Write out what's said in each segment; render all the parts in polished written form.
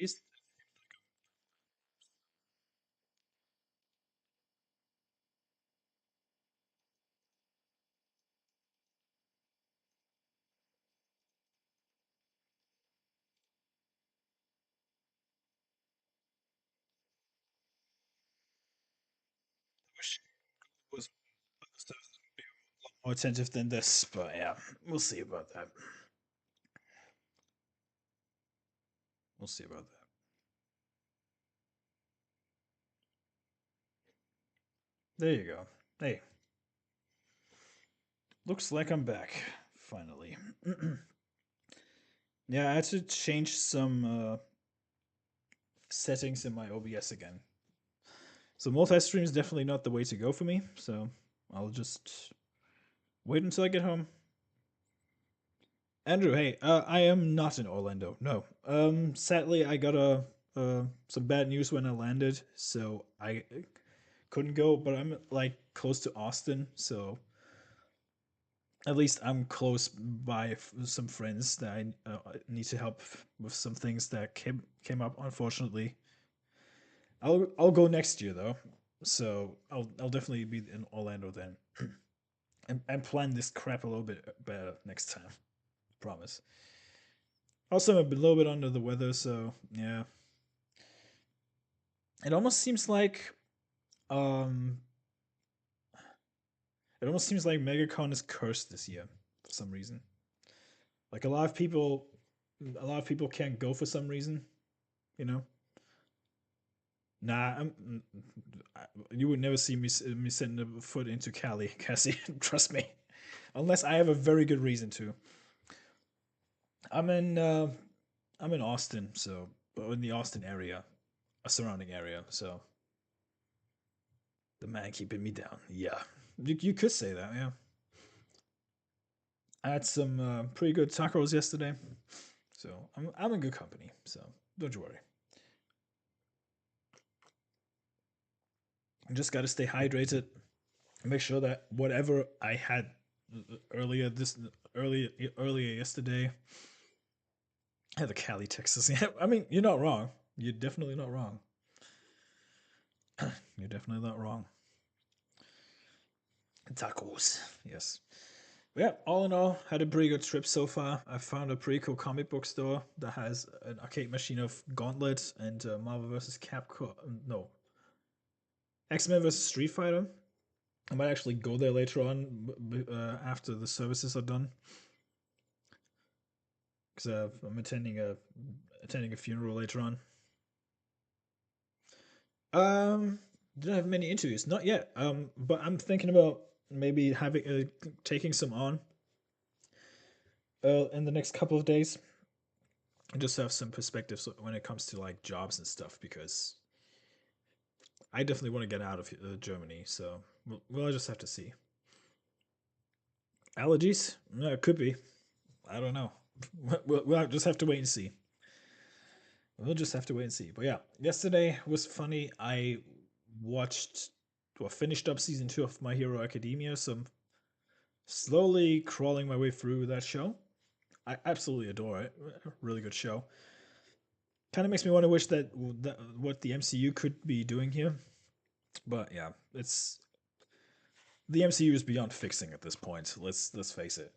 least. I wish it was more attentive than this, but yeah, we'll see about that. We'll see about that. There you go. Hey, looks like I'm back finally. Yeah, I had to change some settings in my OBS again. So multi-stream is definitely not the way to go for me. So I'll just wait until I get home. Andrew, hey, I am not in Orlando. No. Sadly, I got a some bad news when I landed, so I couldn't go. But I'm like close to Austin, so at least I'm close by some friends that I need to help with some things that came up. Unfortunately, I'll go next year though, so I'll definitely be in Orlando then, and plan this crap a little bit better next time. Promise. Also, I'm a little bit under the weather, so yeah. It almost seems like um, it almost seems like MegaCon is cursed this year for some reason. Like a lot of people can't go for some reason. You know. Nah, you would never see me send a foot into Cali, Cassie. Trust me, unless I have a very good reason to. I'm in uh, I'm in Austin, so but in the Austin area, a surrounding area. So the man keeping me down. Yeah, you could say that. Yeah, I had some pretty good tacos yesterday, so I'm in good company. So don't you worry. I just got to stay hydrated. Make sure that whatever I had earlier this earlier yesterday. Yeah, the Cali, Texas. Yeah, I mean, you're not wrong. You're definitely not wrong. You're definitely not wrong. Tacos. Yes. But yeah, all in all, had a pretty good trip so far. I found a pretty cool comic book store that has an arcade machine of Gauntlet and Marvel vs. Capcom. No, X-Men vs. Street Fighter. I might actually go there later on after the services are done because I'm attending a funeral later on. Didn't have many interviews, not yet. But I'm thinking about maybe having taking some on in the next couple of days, and just have some perspectives when it comes to like jobs and stuff because I definitely want to get out of Germany. So we'll just have to see. Allergies? No, it could be. I don't know. We'll just have to wait and see. We'll just have to wait and see. But yeah, yesterday was funny. I watched, well, finished up season 2 of My Hero Academia, so I'm slowly crawling my way through that show. I absolutely adore it. Really good show. Kind of makes me want to wish that what the MCU could be doing here. But yeah, it's the MCU is beyond fixing at this point. Let's face it.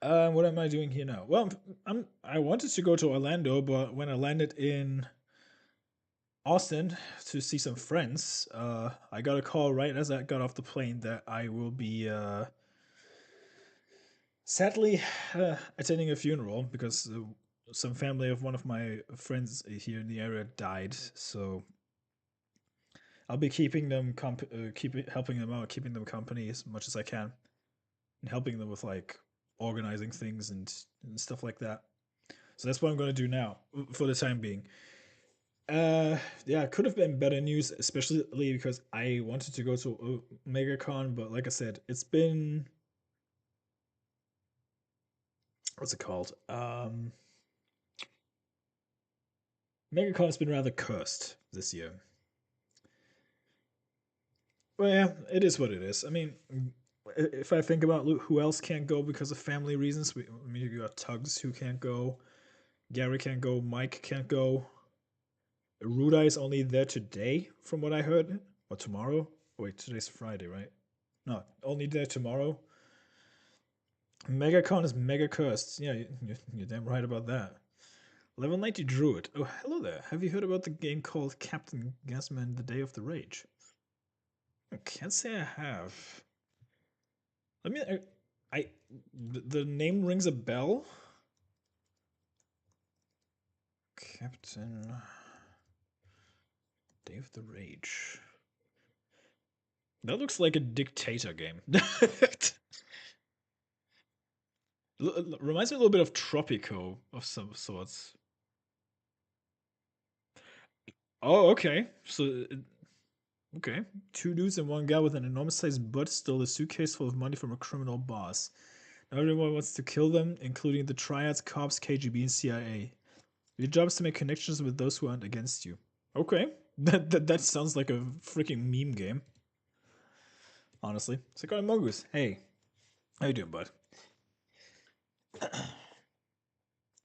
What am I doing here now? Well, I wanted to go to Orlando, but when I landed in Austin to see some friends, I got a call right as I got off the plane that I will be sadly attending a funeral because some family of one of my friends here in the area died. So I'll be keeping them helping them out, keeping them company as much as I can, and helping them with like organizing things and stuff like that. So that's what I'm going to do now for the time being. Yeah, it could have been better news, especially because I wanted to go to MegaCon, but like I said, it's been what's it called? MegaCon has been rather cursed this year. Well, yeah, it is what it is. I mean, if I think about who else can't go because of family reasons, I mean, you got Tugs who can't go. Gary can't go. Mike can't go. Ruda is only there today, from what I heard. Or tomorrow. Wait, today's Friday, right? No, only there tomorrow. MegaCon is mega cursed. Yeah, you're damn right about that. Level 90 Druid. Oh, hello there. Have you heard about the game called Captain Gasman The Day of the Rage? I can't say I have. Let me. The name rings a bell. Captain Day of the Rage. That looks like a dictator game. Reminds me a little bit of Tropico of some sorts. Oh, okay. So, okay. Two dudes and one guy with an enormous sized butt stole a suitcase full of money from a criminal boss. Now everyone wants to kill them, including the triads, cops, KGB, and CIA. Your job is to make connections with those who aren't against you. Okay. That sounds like a freaking meme game. Honestly. It's like, oh, Mongoose. Hey. How you doing, bud?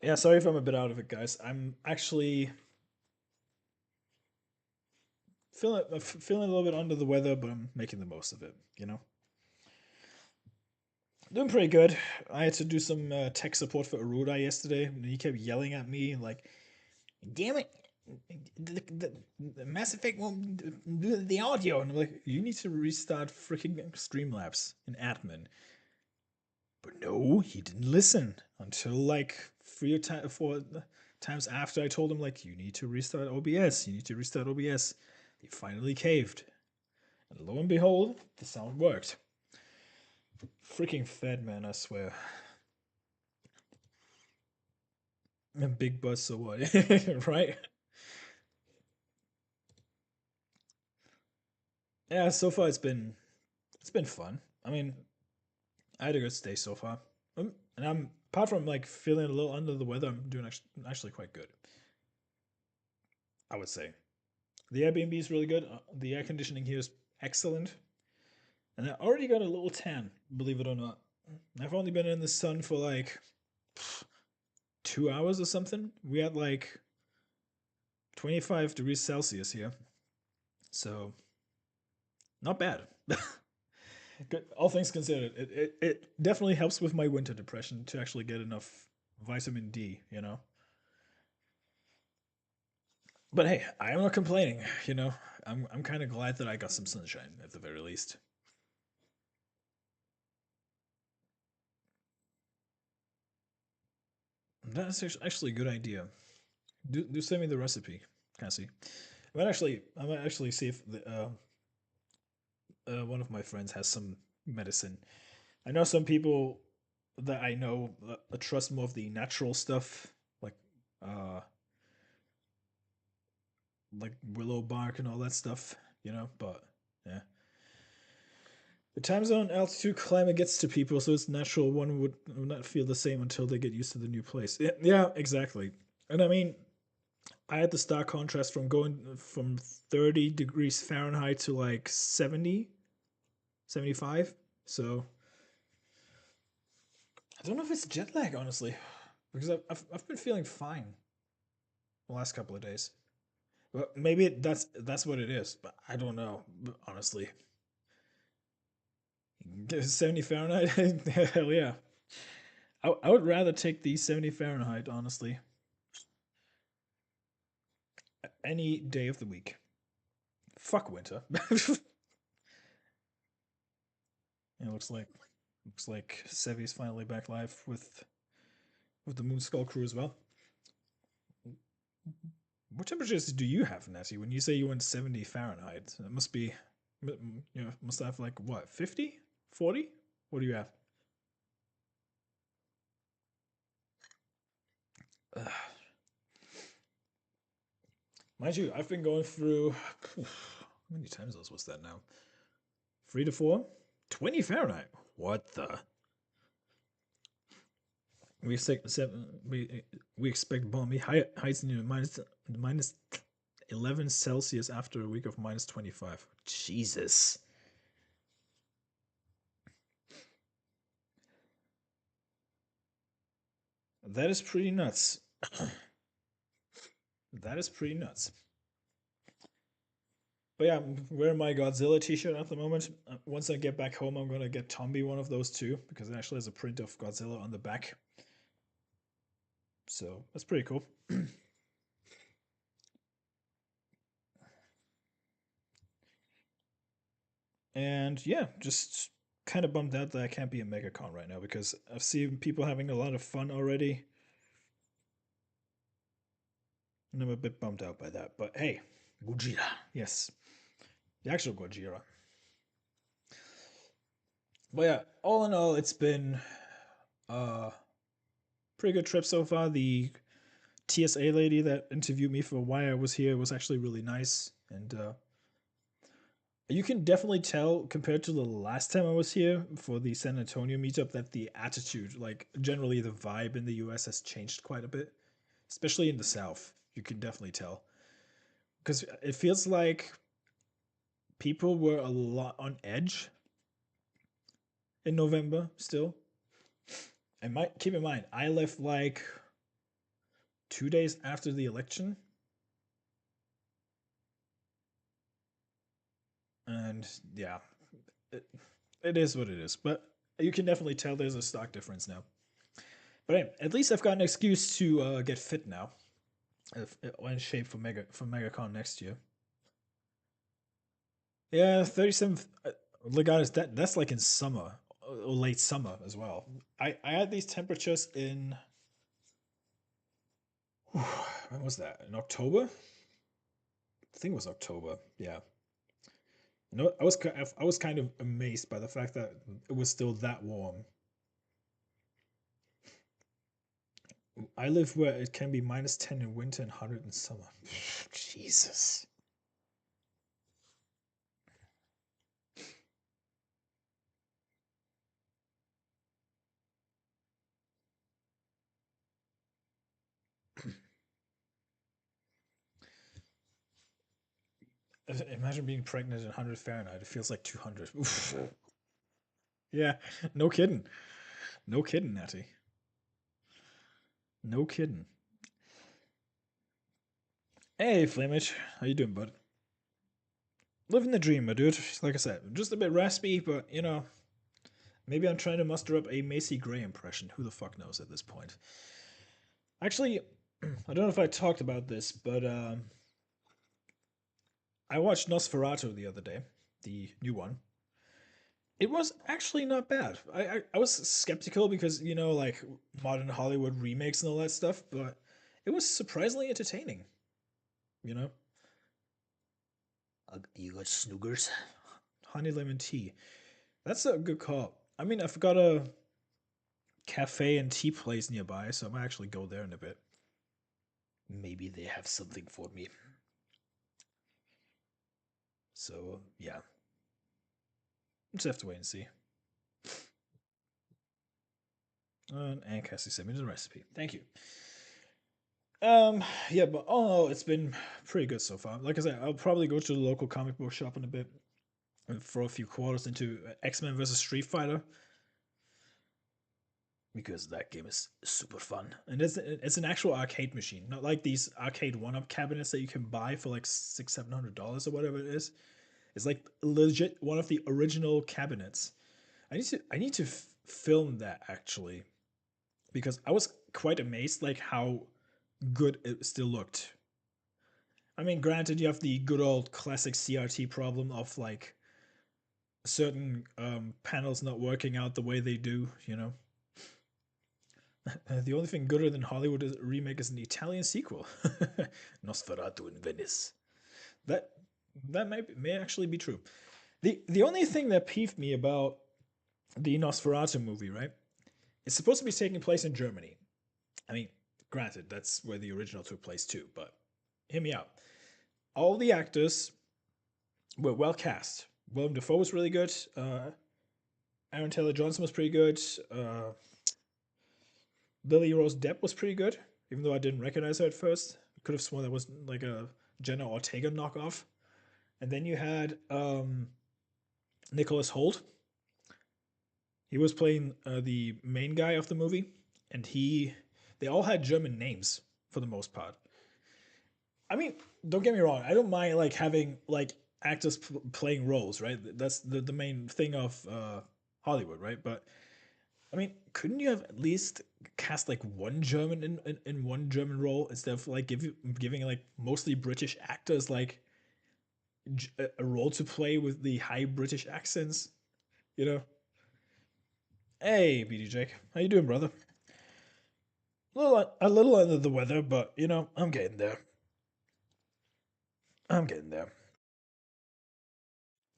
Yeah, sorry if I'm a bit out of it, guys. I'm actually feeling a little bit under the weather, but I'm making the most of it, you know? Doing pretty good. I had to do some tech support for Aruda yesterday, and he kept yelling at me like, "Damn it, the Mass Effect won't do the audio." And I'm like, "You need to restart freaking Streamlabs in admin." But no, he didn't listen until like 4 times after I told him like, "You need to restart OBS. You need to restart OBS." He finally caved, and lo and behold, the sound worked. Freaking fed man, I swear. A big buzz, so what? Right? Yeah, so far it's been fun. I mean, I had a good stay so far. And I'm apart from like feeling a little under the weather, I'm doing actually quite good. I would say the Airbnb is really good. The air conditioning here is excellent, and I already got a little tan. Believe it or not, I've only been in the sun for like 2 hours or something. We had like 25 degrees Celsius here, so not bad. Good. All things considered, it definitely helps with my winter depression to actually get enough vitamin D, you know? But hey, I am not complaining, you know? I'm kind of glad that I got some sunshine at the very least. That's actually a good idea. Do send me the recipe, Cassie. I might actually see if one of my friends has some medicine. I know some people that I know trust more of the natural stuff, like uh, like willow bark and all that stuff, you know. But yeah, the time zone, altitude, climate gets to people, so it's natural one would not feel the same until they get used to the new place. Yeah, exactly. And I mean, I had the stark contrast from going from 30 degrees Fahrenheit to like 70, 75. So I don't know if it's jet lag, honestly, because I've been feeling fine the last couple of days. Well, maybe that's what it is, but I don't know, honestly. 70 Fahrenheit? Hell yeah. I would rather take the 70 Fahrenheit, honestly, any day of the week. Fuck winter. It looks like Sevi's finally back live with the Moonskull crew as well. What temperatures do you have, Natty? When you say you went 70 Fahrenheit, it must be, must have like what, 50? 40? What do you have? Ugh. Mind you, I've been going through. How many times zones was that now? 3 to 4? 20 Fahrenheit. What the? We expect we expect balmy heights in minus 11 Celsius after a week of minus 25. Jesus. That is pretty nuts. That is pretty nuts. But yeah, I'm wearing my Godzilla t-shirt at the moment. Once I get back home, I'm gonna get Tombi one of those too, because it actually has a print of Godzilla on the back. So that's pretty cool. And yeah, just kind of bummed out that I can't be in MegaCon right now because I've seen people having a lot of fun already, and I'm a bit bummed out by that. But hey, Gojira, yes, the actual Gojira. But yeah, all in all, it's been a pretty good trip so far. The TSA lady that interviewed me for why I was here was actually really nice, and you can definitely tell compared to the last time I was here for the San Antonio meetup that the attitude, like generally the vibe in the US has changed quite a bit, especially in the South. You can definitely tell because it feels like people were a lot on edge in November still. And keep in mind, I left like 2 days after the election, and yeah, it, it is what it is. But you can definitely tell there's a stock difference now. But anyway, at least I've got an excuse to get fit now, in shape for MegaCon next year. Yeah, 37th. Legatus, that's like in summer or late summer as well. I had these temperatures in when was that? In October? I think it was October. Yeah. No, I was kind of amazed by the fact that it was still that warm. I live where it can be -10 in winter and 100 in summer. Jesus. Imagine being pregnant at 100 Fahrenheit. It feels like 200. Oof. Yeah, no kidding. No kidding, Natty. No kidding. Hey, Flamage. How you doing, bud? Living the dream, my dude. Like I said, just a bit raspy, but maybe I'm trying to muster up a Macy Gray impression. Who the fuck knows at this point? Actually, I don't know if I talked about this, but I watched Nosferatu the other day, the new one. It was actually not bad. I was skeptical because, like modern Hollywood remakes and all that stuff, but it was surprisingly entertaining, you know? You got snoogers? Honey lemon tea. That's a good call. I mean, I've got a cafe and tea place nearby, so I might actually go there in a bit. Maybe they have something for me. So, yeah. Just have to wait and see. And Cassie sent me the recipe. Thank you. Yeah, but oh, it's been pretty good so far. Like I said, I'll probably go to the local comic book shop in a bit and throw a few quarters into X-Men versus Street Fighter because that game is super fun and it's an actual arcade machine, not like these arcade one-up cabinets that you can buy for like $600-700 or whatever it is. It's like legit one of the original cabinets. I need to film that actually because I was quite amazed like how good it still looked. I mean, granted, you have the good old classic CRT problem of like certain panels not working out the way they do. The only thing gooder than Hollywood remake is an Italian sequel, Nosferatu in Venice. That that may actually be true. The only thing that peeved me about the Nosferatu movie, right? It's supposed to be taking place in Germany. I mean, granted, that's where the original took place too, but hear me out. All the actors were well cast. Willem Dafoe was really good. Aaron Taylor Johnson was pretty good. Lily Rose Depp was pretty good, even though I didn't recognize her at first. Could have sworn that was like a Jenna Ortega knockoff. And then you had Nicholas Holt. He was playing the main guy of the movie, and they all had German names. for the most part. I mean, don't get me wrong. I don't mind like having like actors playing roles, right? That's the main thing of Hollywood, right? But I mean, couldn't you have at least cast like one German in one German role instead of like giving like mostly British actors like a role to play with the high British accents? You know? Hey, BD Jake, how you doing, brother? A little under the weather, but you know, I'm getting there. I'm getting there.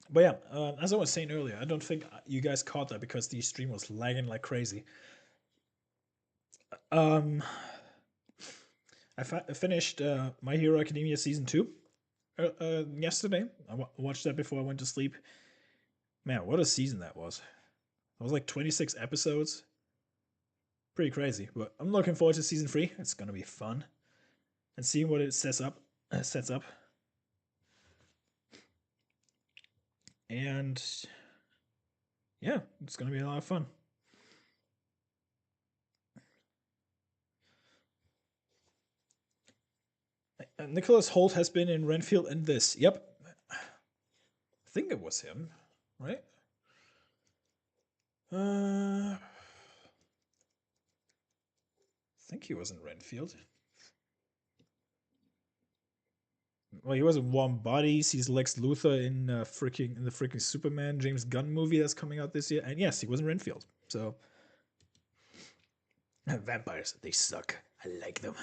But yeah, as I was saying earlier, I don't think you guys caught that because the stream was lagging like crazy. Um, I finished My Hero Academia season 2 yesterday. Watched that before I went to sleep. Man, what a season that was! It was like 26 episodes. Pretty crazy. But I'm looking forward to season 3. It's gonna be fun and seeing what it sets up. Sets up. And yeah, it's gonna be a lot of fun. Nicholas Holt has been in Renfield in this. Yep, I think it was him, right? I think he was in Renfield. Well, he was in Warm Bodies. He's Lex Luthor in the freaking Superman James Gunn movie that's coming out this year. And yes, he was in Renfield. So vampires, they suck. I like them.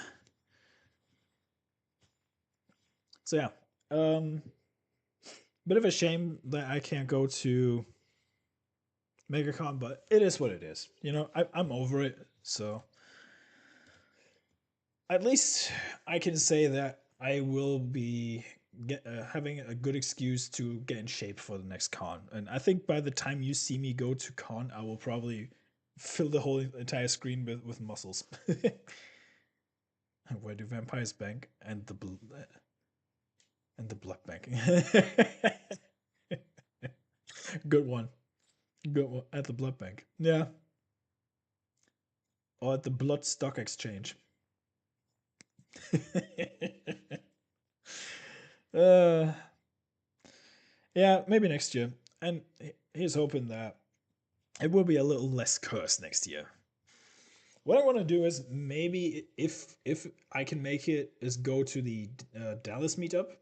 So yeah, bit of a shame that I can't go to MegaCon, but it is what it is. You know, I'm over it. So at least I can say that I will be having a good excuse to get in shape for the next con. And I think by the time you see me go to con, I will probably fill the whole entire screen with muscles. Where do vampires bank and the blood bank? Good one. Good one at the blood bank. Yeah. Or at the blood stock exchange. uh Yeah, maybe next year. And he's hoping that it will be a little less cursed next year. What I want to do is maybe if I can make it, is go to the Dallas meetup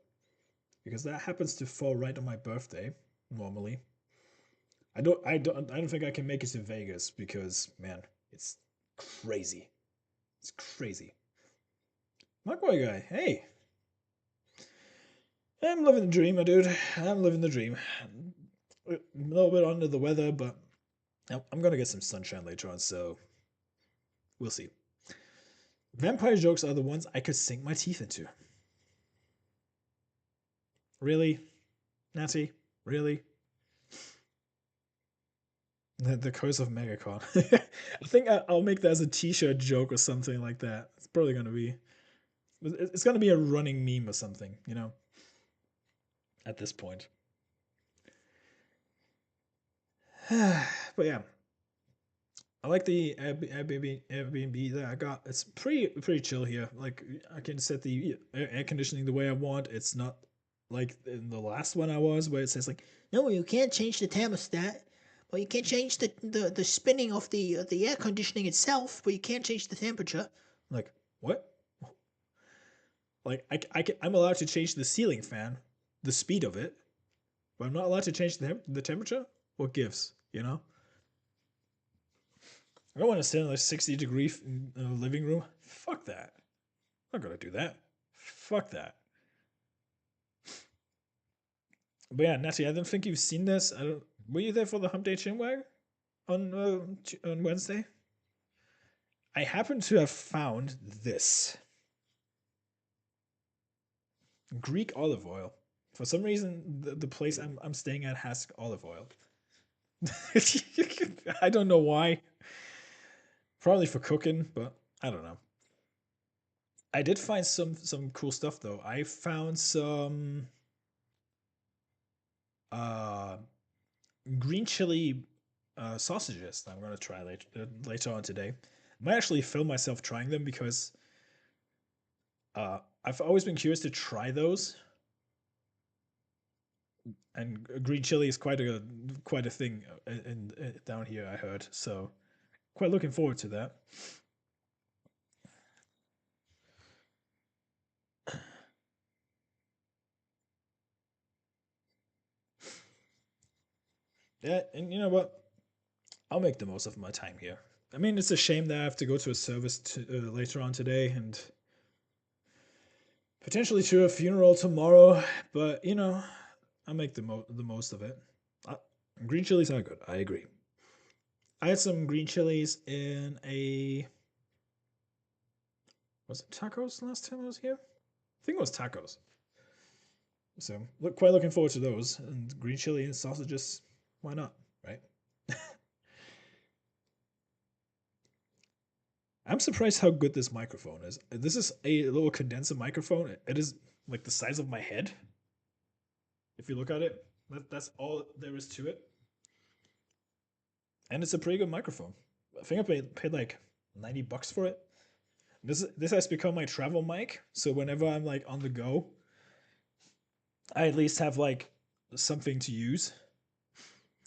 because that happens to fall right on my birthday normally. I don't think I can make it to Vegas because man, it's crazy. It's crazy. Magboy guy, hey, I'm living the dream, my dude. I'm living the dream. A little bit under the weather, but I'm gonna get some sunshine later on, so we'll see. Vampire jokes are the ones I could sink my teeth into. Really? Natty? Really? The curse of Megacon. I think I'll make that as a t-shirt joke or something like that. It's probably gonna be. It's gonna be a running meme or something, you know. At this point. But yeah, I like the Airbnb that I got. It's pretty chill here. Like I can set the air conditioning the way I want. It's not like in the last one I was where it says like, no, you can't change the thermostat, but you can change the spinning of the air conditioning itself, but you can't change the temperature. I'm like, what? Like I'm allowed to change the ceiling fan, the speed of it, but I'm not allowed to change the temperature. What gives? You know? I don't want to sit in a 60-degree living room. Fuck that. I'm not gonna do that. Fuck that. But yeah, Natty, I don't think you've seen this. I don't. Were you there for the Hump Day Chinwag on Wednesday? I happen to have found this Greek olive oil. For some reason, the place I'm staying at has olive oil. I don't know why. Probably for cooking, but I don't know. I did find some cool stuff though. I found some uh green chili sausages that I'm gonna try later on today. I might actually film myself trying them because I've always been curious to try those, and green chili is quite a thing down here. I heard, so quite looking forward to that. Yeah, and you know what? I'll make the most of my time here. I mean, it's a shame that I have to go to a service later on today and potentially to a funeral tomorrow, but you know, I'll make the most of it. Uh, Green chilies are good. I agree. I had some green chilies in a was it tacos last time I was here? I think it was tacos. So quite looking forward to those. And green chili and sausages, why not? Right? I'm surprised how good this microphone is. This is a little condenser microphone. It is like the size of my head. If you look at it, that's all there is to it. And it's a pretty good microphone. I think I paid like $90 for it. This has become my travel mic. So whenever I'm like on the go, I at least have like something to use.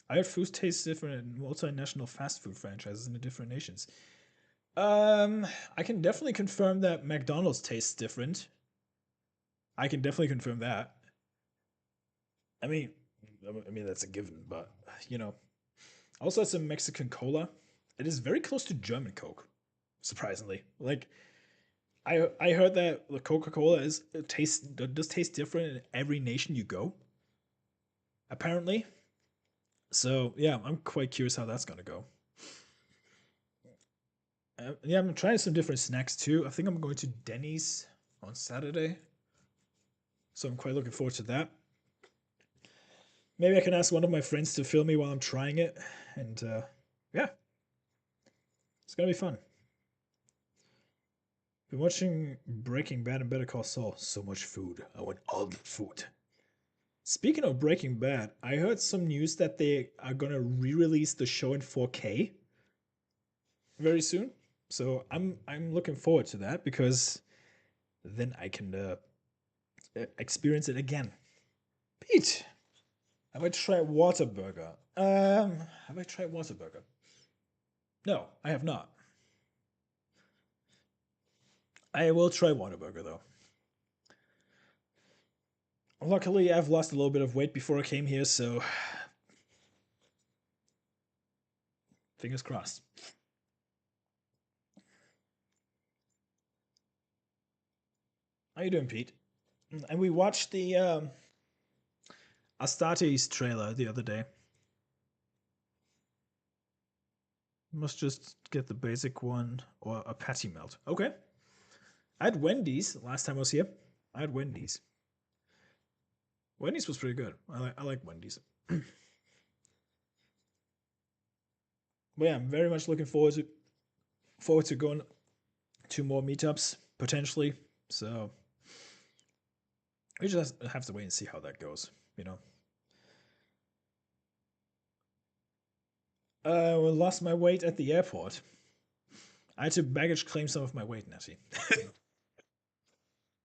I heard food tastes different in multinational fast food franchises in the different nations. Um, I can definitely confirm that McDonald's tastes different. I can definitely confirm that. I mean, that's a given, but you know, I also had some Mexican cola. It is very close to German Coke, surprisingly. Like I heard that the Coca Cola is it tastes does taste different in every nation you go. Apparently, so yeah, I'm quite curious how that's gonna go. Yeah, I'm trying some different snacks too. I think I'm going to Denny's on Saturday, so I'm quite looking forward to that. Maybe I can ask one of my friends to film me while I'm trying it, and yeah, it's gonna be fun. Been watching Breaking Bad and Better Call Saul. So much food. I want all the food. Speaking of Breaking Bad, I heard some news that they are gonna re-release the show in 4K very soon. So I'm looking forward to that because then I can experience it again. Pete, have I tried Waterburger? Have I tried Waterburger? No, I have not. I will try Waterburger though. Luckily, I've lost a little bit of weight before I came here, so fingers crossed. How you doing, Pete? And we watched the Astartes trailer the other day. Must just get the basic one or a patty melt. Okay. I had Wendy's last time I was here. I had Wendy's. Wendy's was pretty good. I like Wendy's. But yeah, I'm very much looking forward to going to more meetups potentially. So we just have to wait and see how that goes. You know. Well, lost my weight at the airport. I had to baggage claim some of my weight, Natty.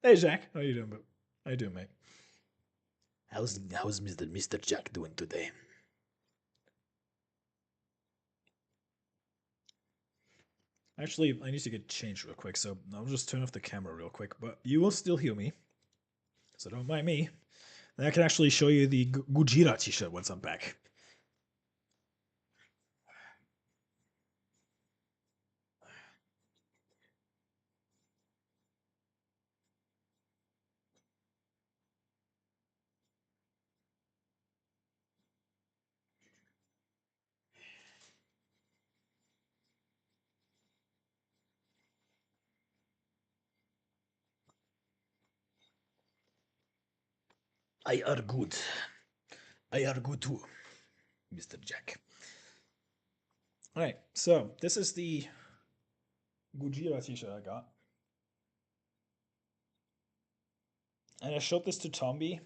Hey, Jack. How you doing, bro? How you doing, mate? How's Mr. Jack doing today? Actually, I need to get changed real quick, so I'll just turn off the camera real quick. But you will still hear me, so don't mind me. And I can actually show you the Gujira t-shirt once I'm back. I are good. I are good too, Mr. Jack. All right, so this is the Gujira t-shirt I got, and I showed this to Tombi.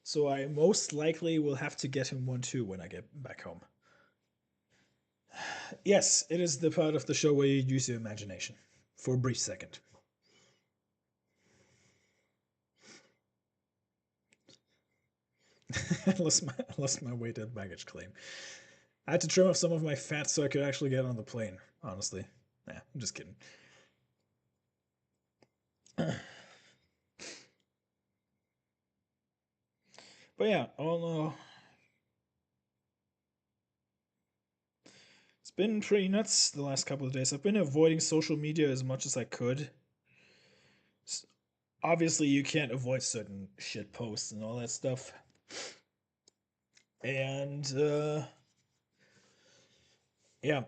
So I most likely will have to get him one too when I get back home. Yes, it is the part of the show where you use your imagination for a brief second. I lost my weighted baggage claim. I had to trim off some of my fat so I could actually get on the plane. Honestly, nah, I'm just kidding. But yeah, all in all, it's been pretty nuts the last couple of days. I've been avoiding social media as much as I could. Obviously, you can't avoid certain shit posts and all that stuff. And yeah,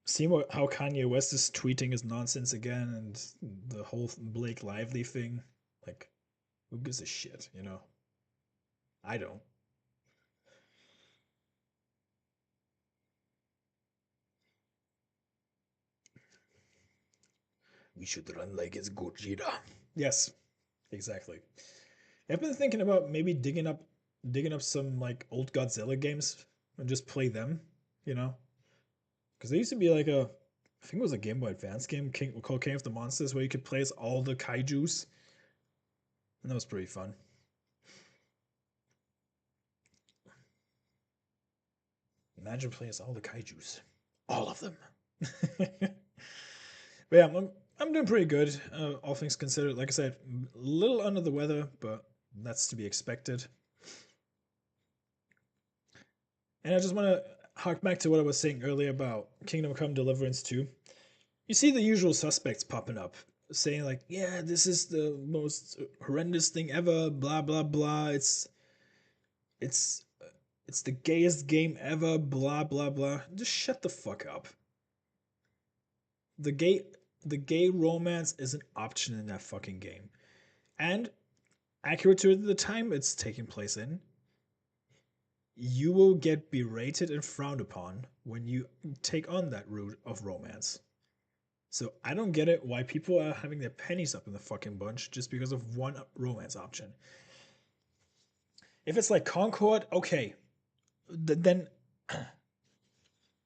seeing how Kanye West is tweeting his nonsense again, and the whole Blake Lively thing. Like, who gives a shit? I don't. We should run like it's Gojira. Yes, exactly. I've been thinking about maybe digging up some like old Godzilla games and just play them, you know? Because there used to be like I think it was a Game Boy Advance game called King of the Monsters where you could play as all the kaiju's, and that was pretty fun. Imagine playing as all the kaiju's, all of them. But yeah, I'm doing pretty good, all things considered. Like I said, a little under the weather, but that's to be expected. And I just want to hark back to what I was saying earlier about Kingdom Come Deliverance 2. You see the usual suspects popping up saying like, "Yeah, this is the most horrendous thing ever, blah blah blah. It's it's the gayest game ever, blah blah blah." Just shut the fuck up. The gay the gay romance is an option in that fucking game. And accurate to the time it's taking place in, you will get berated and frowned upon when you take on that route of romance. So I don't get it why people are having their pennies up in the fucking bunch just because of one romance option. If it's like Concord, okay, then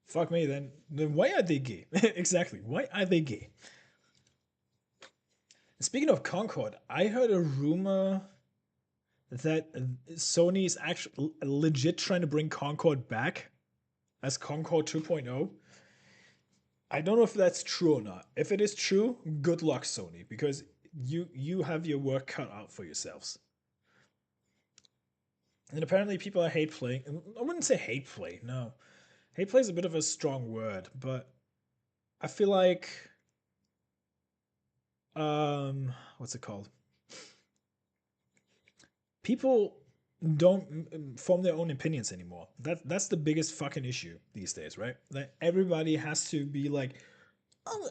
fuck me. Then why are they gay? Exactly. Why are they gay? Speaking of Concord, I heard a rumor that Sony is actually legit trying to bring Concord back as Concord 2.0. I don't know if that's true or not. If it is true, good luck, Sony, because you have your work cut out for yourselves. And apparently, people are hate playing. I wouldn't say hate play. No, hate play is a bit of a strong word, but I feel like what's it called? People don't form their own opinions anymore. That's the biggest fucking issue these days, right? That everybody has to be like, oh,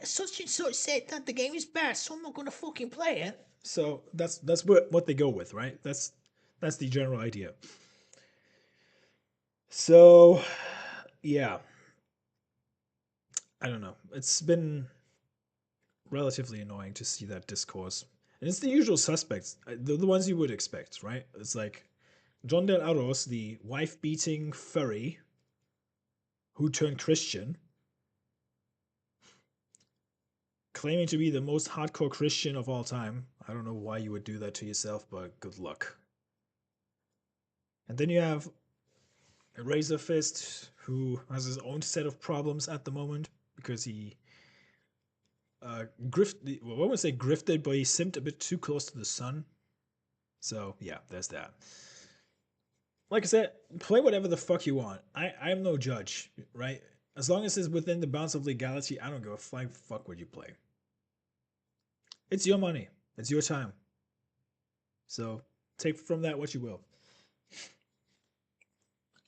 such and such said that the game is bad, so I'm not gonna fucking play it. So that's what they go with, right? That's the general idea. So yeah, I don't know. It's been relatively annoying to see that discourse. And it's the usual suspects, the ones you would expect, right? It's like John Del Aros, the wife beating furry who turned Christian, claiming to be the most hardcore Christian of all time. I don't know why you would do that to yourself, but good luck. And then you have Razor Fist, who has his own set of problems at the moment because he well, I wouldn't say grifted, but he simped a bit too close to the sun. So yeah, there's that. Like I said, play whatever the fuck you want. I'm no judge, right? As long as it's within the bounds of legality, I don't give a flying fuck what you play. It's your money. It's your time. So take from that what you will.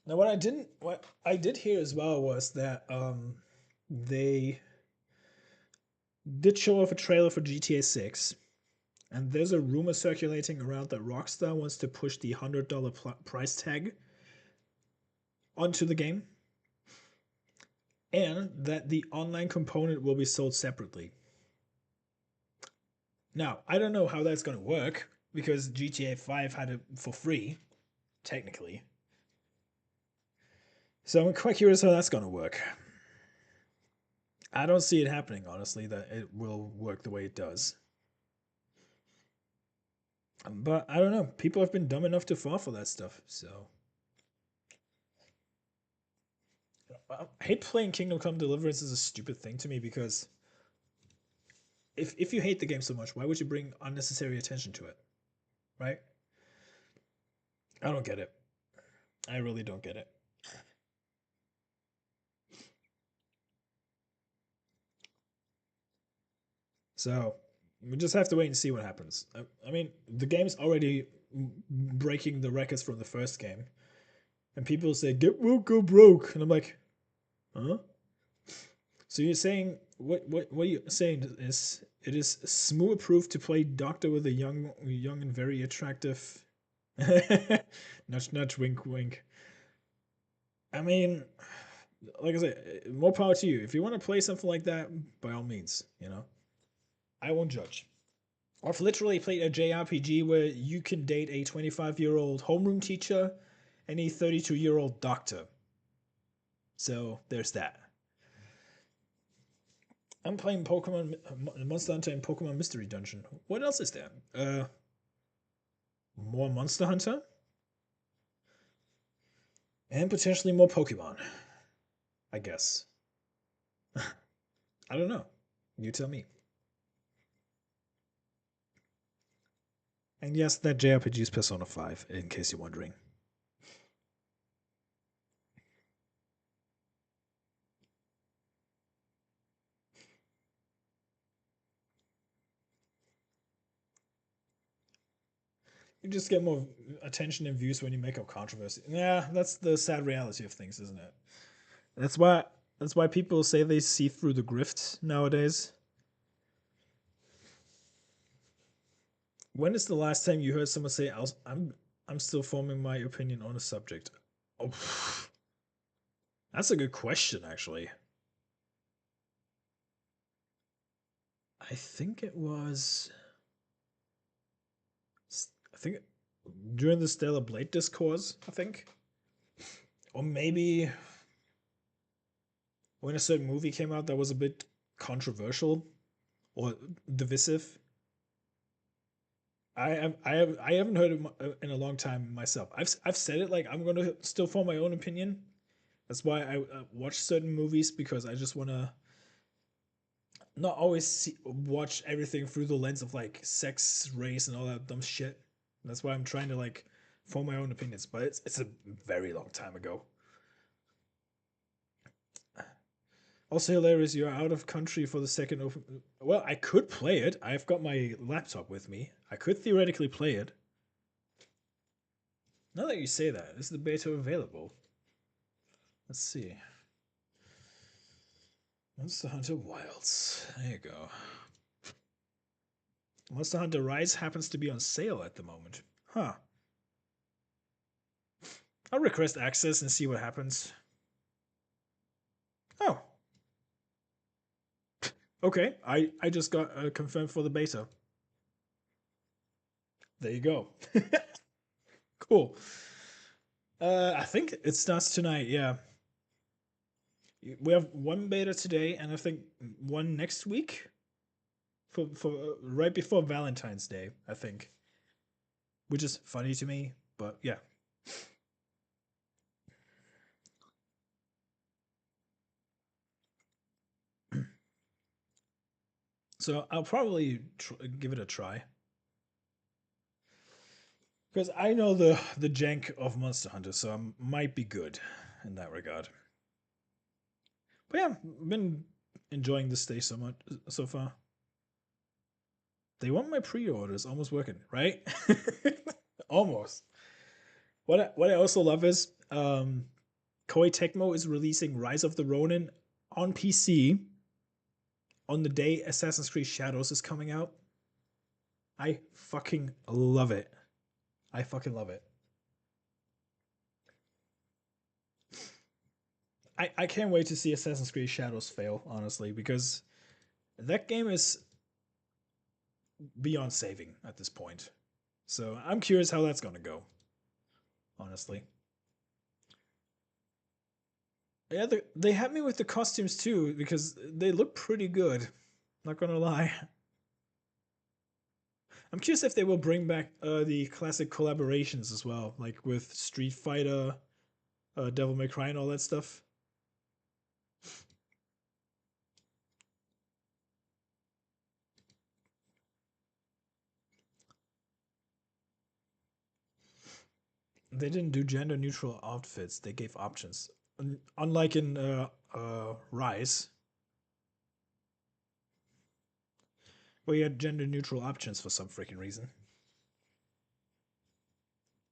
Now, what I did hear as well was that they did show off a trailer for GTA 6, and there's a rumor circulating around that Rockstar wants to push the $100 price tag onto the game, and that the online component will be sold separately. Now, I don't know how that's going to work because GTA 5 had it for free, technically. So I'm quite curious how that's going to work. I don't see it happening, honestly, that it will work the way it does. But I don't know. People have been dumb enough to fall for that stuff. So I hate playing Kingdom Come Deliverance is a stupid thing to me because if you hate the game so much, why would you bring unnecessary attention to it? Right? I don't get it. I really don't get it. So we just have to wait and see what happens. I mean, the game's already breaking the records from the first game, and people say "Get woke, go broke," and I'm like, huh? So you're saying what you're saying is it is smooth proof to play doctor with a young and very attractive nudge nudge wink wink. I mean, like I said, more power to you. If you want to play something like that, by all means, I won't judge. I've literally played a JRPG where you can date a 25-year-old homeroom teacher and a 32-year-old doctor. So there's that. I'm playing Pokemon Monster Hunter and Pokemon Mystery Dungeon. What else is there? More Monster Hunter and potentially more Pokemon. I guess. I don't know. You tell me. And yes, that JRPG is Persona 5, in case you're wondering. You just get more attention and views when you make up controversy. Yeah, that's the sad reality of things, isn't it? That's why that's why people say they see through the grift nowadays. When is the last time you heard someone say, I'm still forming my opinion on a subject"? Oh, that's a good question, actually. I think it was. I think during the Stellar Blade discourse. I think, or maybe when a certain movie came out that was a bit controversial or divisive. I haven't heard it in a long time myself. I've said it like I'm gonna still form my own opinion. That's why I watch certain movies because I just wanna not always watch everything through the lens of like sex, race, and all that dumb shit. That's why I'm trying to like form my own opinions. But it's a very long time ago. Also hilarious. You're out of country for the second open. Well, I could play it. I've got my laptop with me. I could theoretically play it. Now that you say that, is the beta available? Let's see. Monster Hunter Wilds. There you go. Monster Hunter Rise happens to be on sale at the moment. Huh. I'll request access and see what happens. Oh, okay. I just got confirmed for the beta. There you go. Cool. I think it starts tonight. Yeah, we have one beta today, and I think one next week for right before Valentine's Day. I think, which is funny to me, but yeah. So I'll probably give it a try because I know the jank of Monster Hunter, so I might be good in that regard. But yeah, been enjoying this day so much so far. They want my pre-orders almost working, right? Almost. What I also love is Koei Tecmo is releasing Rise of the Ronin on PC on the day Assassin's Creed Shadows is coming out. I fucking love it. I fucking love it. I can't wait to see Assassin's Creed Shadows fail, honestly, because that game is beyond saving at this point. So I'm curious how that's gonna go, honestly. Yeah, they had me with the costumes too because they look pretty good. Not gonna lie. I'm curious if they will bring back the classic collaborations as well, like with Street Fighter, Devil May Cry, and all that stuff. They didn't do gender neutral outfits. They gave options. Unlike in Rise, where you had gender neutral options for some freaking reason.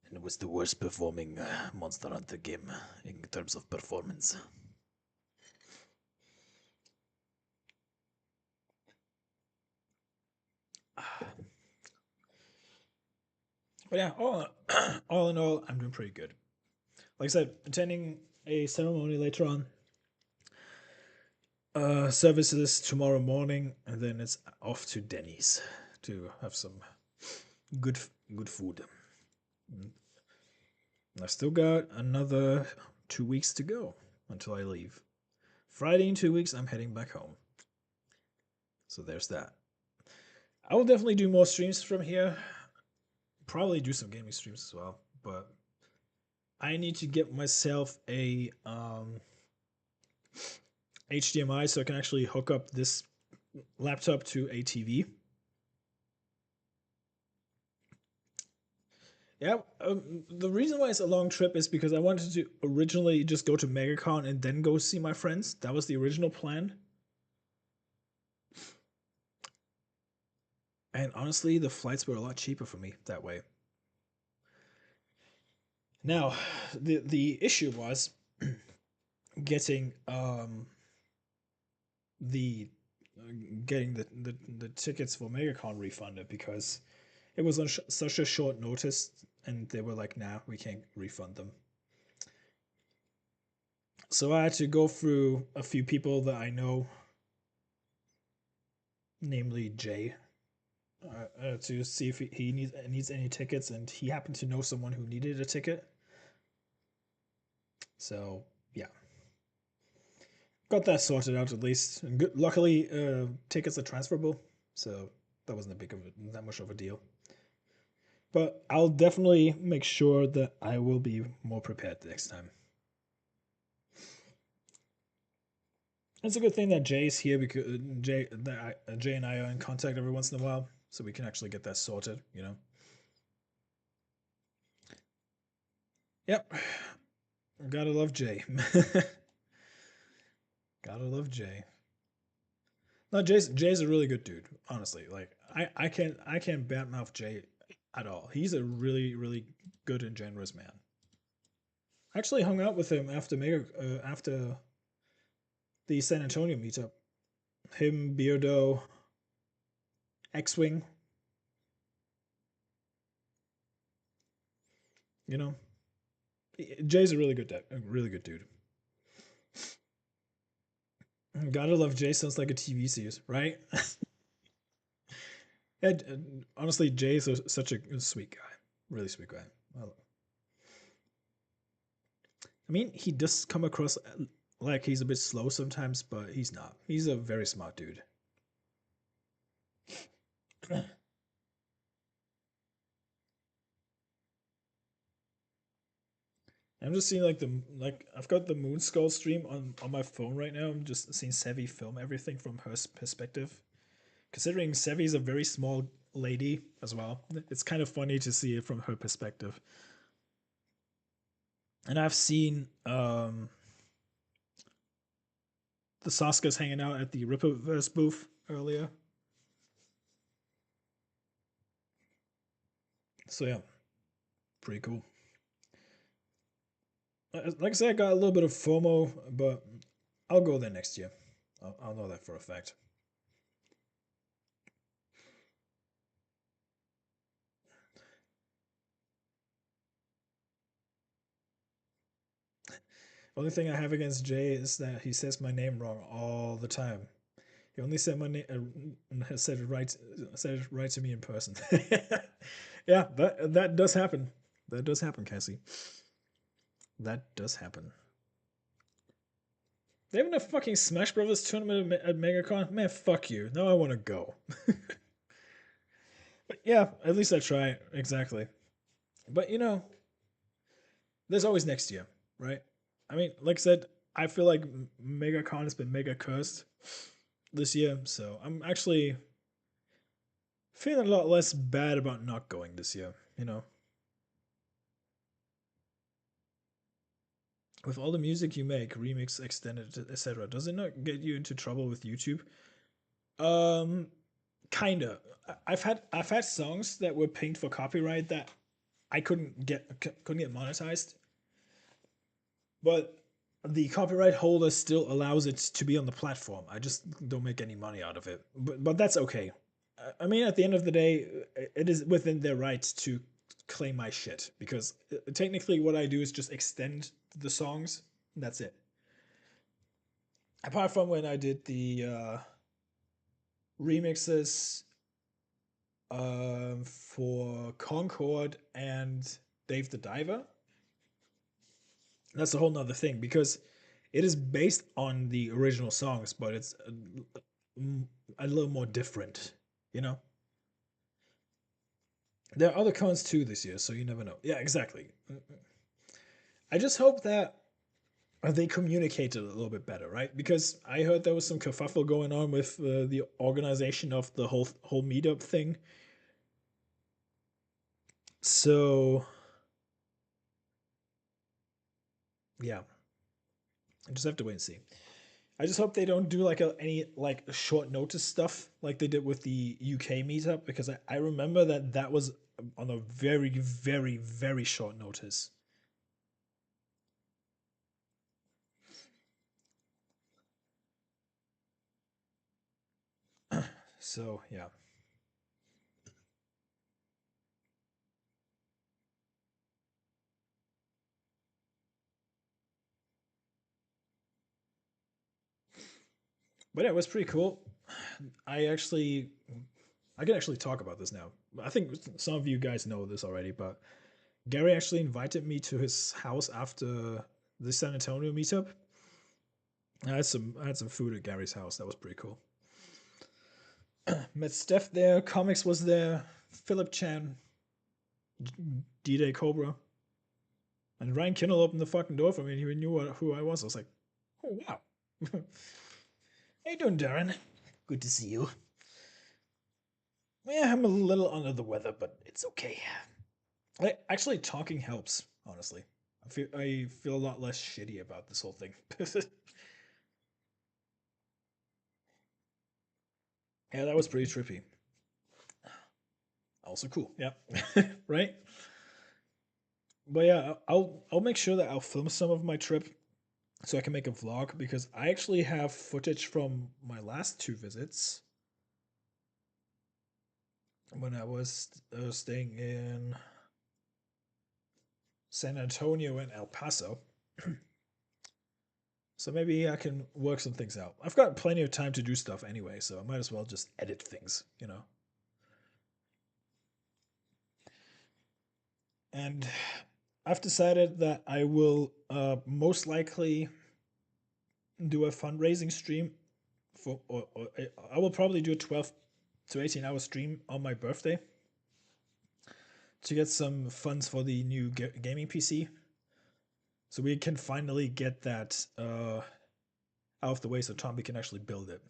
And it was the worst performing Monster Hunter game in terms of performance. But yeah, all in all, I'm doing pretty good. Like I said, attending a ceremony later on. Services tomorrow morning, and then it's off to Denny's to have some good good food. And I still got another 2 weeks to go until I leave. Friday in 2 weeks, I'm heading back home. So there's that. I will definitely do more streams from here. Probably do some gaming streams as well, but I need to get myself a HDMI so I can actually hook up this laptop to a TV. Yeah, the reason why it's a long trip is because I wanted to originally just go to MegaCon and then go see my friends. That was the original plan. And honestly, the flights were a lot cheaper for me that way. Now, the issue was getting the getting the tickets for MegaCon refunded because it was on such a short notice, and they were like, "Nah, we can't refund them." So I had to go through a few people that I know, namely Jay, to see if he needs any tickets, and he happened to know someone who needed a ticket. So yeah, got that sorted out at least. And good, luckily, tickets are transferable, so that wasn't that much of a deal. But I'll definitely make sure that I will be more prepared next time. It's a good thing that Jay's here because Jay and I are in contact every once in a while, so we can actually get that sorted. You know. Yep. Gotta love Jay. Gotta love Jay. No, Jay's a really good dude. Honestly, like I can't badmouth Jay at all. He's a really good and generous man. I actually hung out with him after the San Antonio meetup. Him, Beardo, X-Wing. You know, Jay's a really good dude. Gotta love Jay. Sounds like a TV series, right? And honestly, Jay is such a sweet guy, really sweet guy. I mean, he does come across like he's a bit slow sometimes, but he's not. He's a very smart dude. I'm just seeing like I've got the Moon Skull stream on my phone right now. I'm just seeing Sevi film everything from her perspective. Considering Sevi's a very small lady as well, it's kind of funny to see it from her perspective. And I've seen the Saskas hanging out at the Rippaverse booth earlier. So yeah, pretty cool. Like I said, I got a little bit of FOMO, but I'll go there next year. I'll know that for a fact. Only thing I have against Jay is that he says my name wrong all the time. He only said my name, has said it right to me in person. Yeah, that does happen. That does happen, Cassie. That does happen. They having a fucking Smash Brothers tournament at MegaCon? Man, fuck you. Now I want to go. But yeah, at least I try. Exactly. But there's always next year, right? I mean, like I said, I feel like MegaCon has been mega cursed this year, so I'm actually feeling a lot less bad about not going this year. With all the music you make, remix, extended, etc., does it not get you into trouble with YouTube? Um, Kinda. I've had songs that were pinged for copyright that I couldn't get monetized, but the copyright holder still allows it to be on the platform. I just don't make any money out of it, but that's okay. I mean, at the end of the day, it is within their right to claim my shit because technically, what I do is just extend the songs. And that's it. Apart from when I did the remixes for Concord and Dave the Diver, that's a whole nother thing because it is based on the original songs, but it's a little more different, you know? There are other cons too this year, so you never know. Yeah, exactly. I just hope that they communicated a little bit better, right? Because I heard there was some kerfuffle going on with the organization of the whole meetup thing. So yeah, I just have to wait and see. I just hope they don't do like any like short notice stuff like they did with the UK meetup because I remember that was on a very very very short notice. So yeah, but yeah, it was pretty cool. I actually I can actually talk about this now. I think some of you guys know this already, but Gary actually invited me to his house after the San Antonio meetup. I had some food at Gary's house. That was pretty cool. Met Steph there. Comics was there. Philip Chan, D Day Cobra, and Ryan Kindle opened the fucking door for me. And he knew who I was. I was like, oh wow. How you doing, Darren? Good to see you. Yeah, I'm a little under the weather, but it's okay. Actually, talking helps. Honestly, I feel a lot less shitty about this whole thing. Yeah, that was pretty trippy. Also cool. Yeah. Right. But yeah, I'll make sure that I'll film some of my trip so I can make a vlog because I actually have footage from my last two visits when I was staying in San Antonio and El Paso. So maybe I can work some things out. I've got plenty of time to do stuff anyway, so I might as well just edit things. And I've decided that I will most likely do a fundraising stream or I will probably do a 12 to 18-hour stream on my birthday to get some funds for the new gaming PC, so we can finally get that out of the way, so Tommy can actually build it.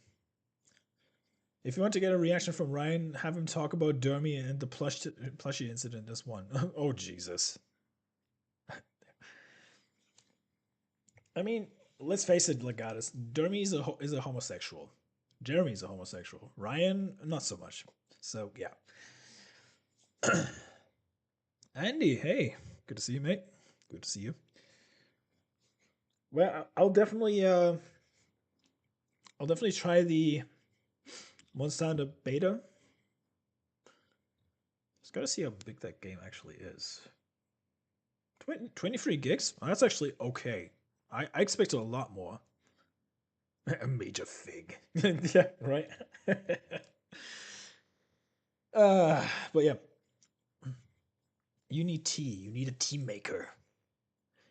If you want to get a reaction from Ryan, have him talk about Dermy and the plushie incident as one. Oh Jesus! I mean, let's face it, Legatus. Dermy is a homosexual. Jeremy's a homosexual. Ryan, not so much. So yeah. Andy, hey, good to see you, mate. Good to see you. Well, I'll definitely try the Monster Hunter beta. Just gotta see how big that game actually is. 23 gigs? Oh, that's actually okay. I expected a lot more. A major fig. Yeah, right? But yeah, you need tea. You need a tea maker.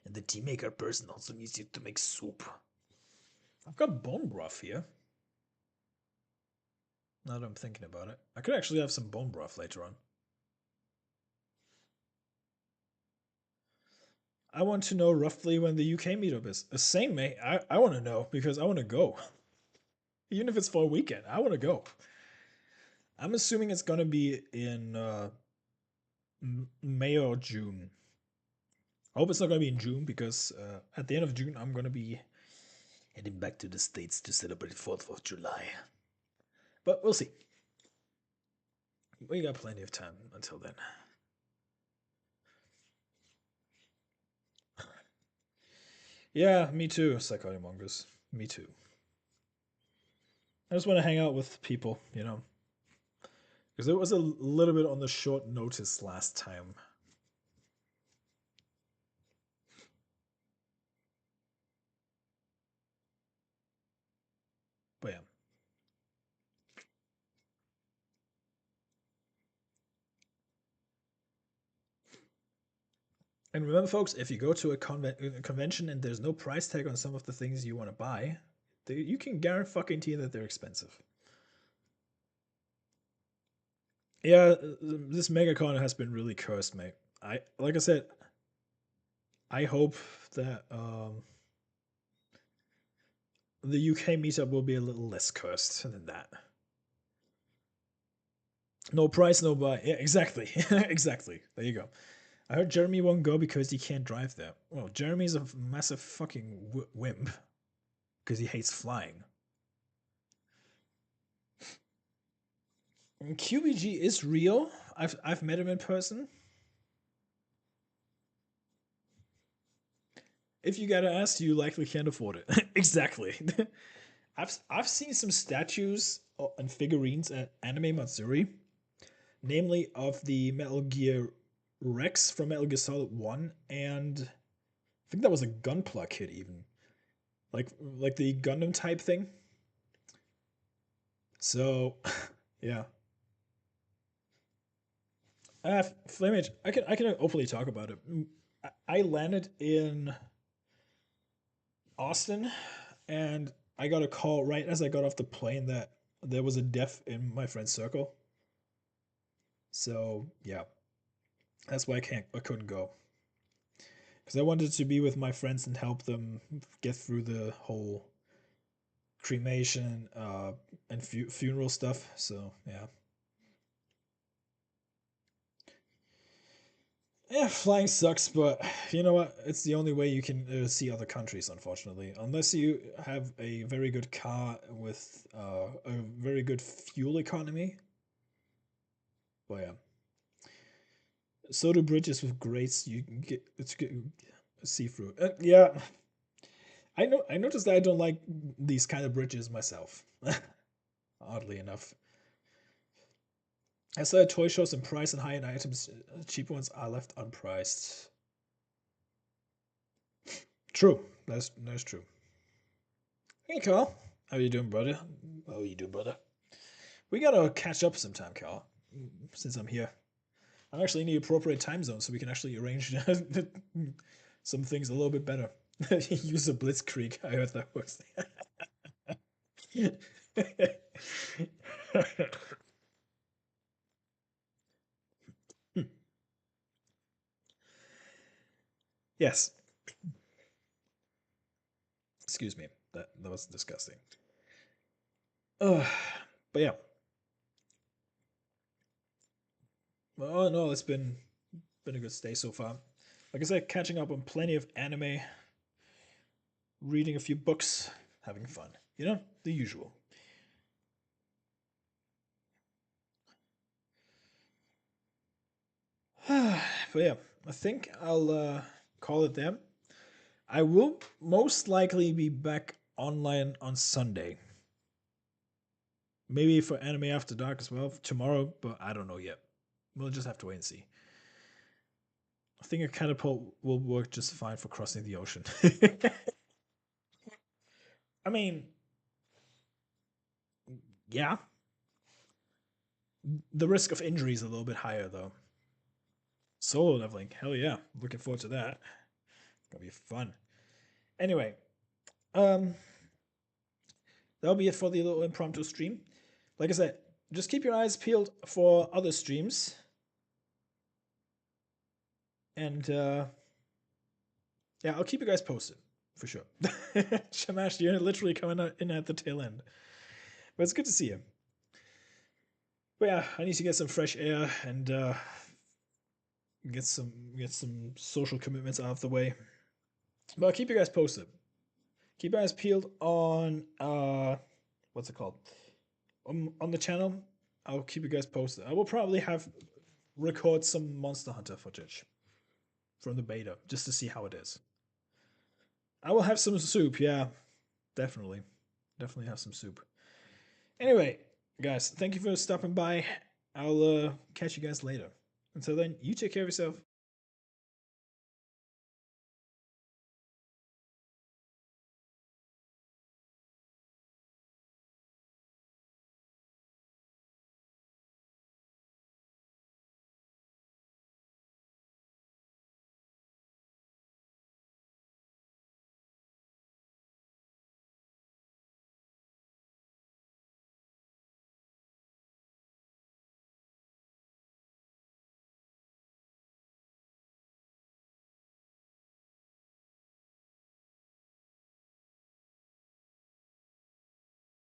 And the tea maker person also needs you to make soup. I've got bone broth here. Now that I'm thinking about it, I could actually have some bone broth later on. I want to know roughly when the UK meetup is. Same, mate. I want to know because I want to go. Even if it's for a weekend, I want to go. I'm assuming it's gonna be in May or June. I hope it's not gonna be in June because at the end of June I'm gonna be heading back to the States to celebrate 4th of July. But we'll see. We got plenty of time until then. Yeah, me too, Psychotic Mongoose. Me too. I just want to hang out with people, you know, because it was a little bit on the short notice last time. But yeah. And remember, folks, if you go to a convention and there's no price tag on some of the things you want to buy, you can guarantee that they're expensive. Yeah, this MegaCon has been really cursed, mate. Like I said, I hope that the UK meetup will be a little less cursed than that. No price, no buy. Yeah, exactly, exactly. There you go. I heard Jeremy won't go because he can't drive there. Well, Jeremy's a massive fucking wimp because he hates flying. And QBG is real. I've met him in person. If you gotta ask, you likely can't afford it. Exactly. I've seen some statues and figurines at Anime Matsuri, namely of the Metal Gear Rex from Metal Gear Solid 1, and I think that was a Gunpla kit even. Like the Gundam type thing. So yeah. Flamage, I can openly talk about it. I landed in Austin, and I got a call right as I got off the plane that there was a death in my friend's circle. So yeah, that's why I couldn't go because I wanted to be with my friends and help them get through the whole cremation and funeral stuff. So yeah, yeah, flying sucks, but you know what? It's the only way you can see other countries, unfortunately. Unless you have a very good car with a very good fuel economy. But yeah, so do bridges with grates. You can get it's see through. Yeah, I know. I noticed that I don't like these kind of bridges myself. Oddly enough, I saw toy shows in price and high-end items. Cheap ones are left unpriced. True. That's true. Hey, Carl. How you doing, brother? How you doing, brother? We gotta catch up sometime, Carl. Since I'm here, I'm actually in the appropriate time zone, so we can actually arrange some things a little bit better. Use a blitzkrieg. I heard that was. Yes. Excuse me. That was disgusting. Uh, but yeah. Well, no, it's been a good stay so far. Like I said, catching up on plenty of anime, reading a few books, having fun. You know, the usual. But yeah, I think I'll call it there. I will most likely be back online on Sunday. Maybe for Anime After Dark as well tomorrow, but I don't know yet. We'll just have to wait and see. I think a catapult will work just fine for crossing the ocean. I mean, yeah. The risk of injury is a little bit higher though. Solo leveling, hell yeah. Looking forward to that. Gonna be fun. Anyway, um, that'll be it for the little impromptu stream. Like I said, just keep your eyes peeled for other streams. And yeah, I'll keep you guys posted for sure. Shamash, you're literally coming in at the tail end. But it's good to see you. But yeah, I need to get some fresh air and get some social commitments out of the way. But I'll keep you guys posted. Keep your eyes peeled on what's it called? On the channel. I'll keep you guys posted. I will probably have record some Monster Hunter footage from the beta just to see how it is. I will have some soup, yeah. Definitely. Definitely have some soup. Anyway, guys, thank you for stopping by. I'll catch you guys later. Until then, you take care of yourself.